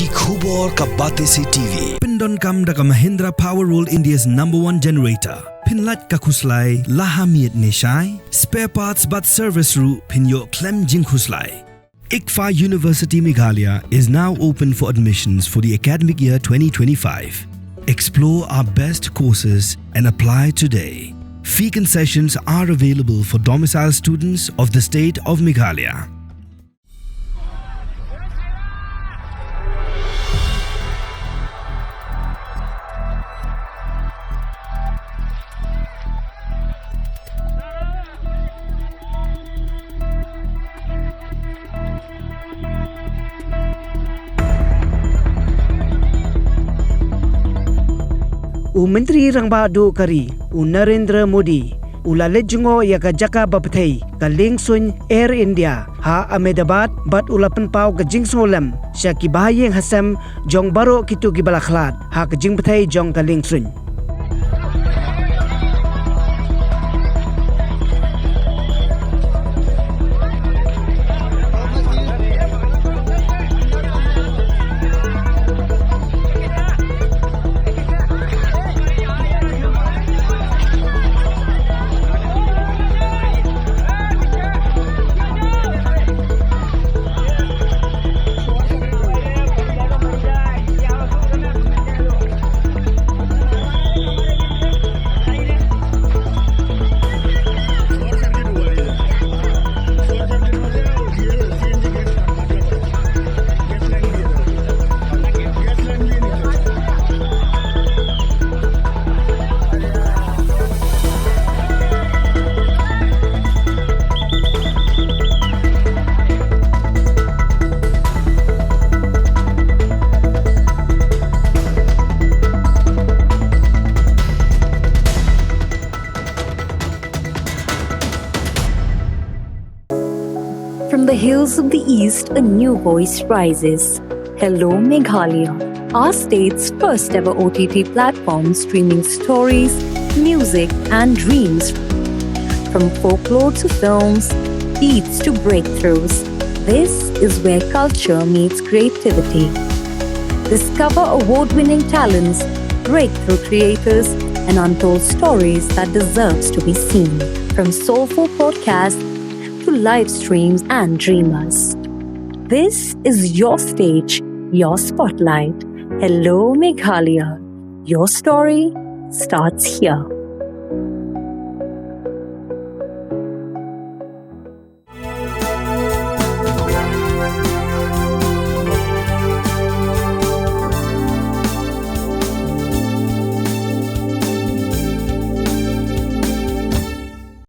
Ki khubor ka bate se TV. Pindon kam da ka Mahindra Power Roll India's #1 generator. Pinlat ka khuslai lahamiet neshai. Spare parts but service ru pinyo klem jing khuslai. ICFA University Meghalaya is now open for admissions for the academic year 2025. Explore our best courses and apply today. Fee concessions are available for domicile students of the state of Meghalaya. Menteri Rangba Do Kari, Narendra Modi, Lalejungo Yaga Jaka Bapthei, ka Liengsuiñ Air India, ha Ahmedabad, bat ulapan pau ka Sngewlem, sya ki bahayeng hasam jong baro kitu gibala Khlad, ha ka Jingbthei jong ka Liengsuiñ. From the hills of the east, a new voice rises. Hello Meghalaya, our state's first ever OTT platform streaming stories, music and dreams. From folklore to films, beats to breakthroughs, this is where culture meets creativity. Discover award-winning talents, breakthrough creators, and untold stories that deserves to be seen. From soulful podcasts to live streams and dreamers. This is your stage, your spotlight. Hello Meghalaya. Your story starts here.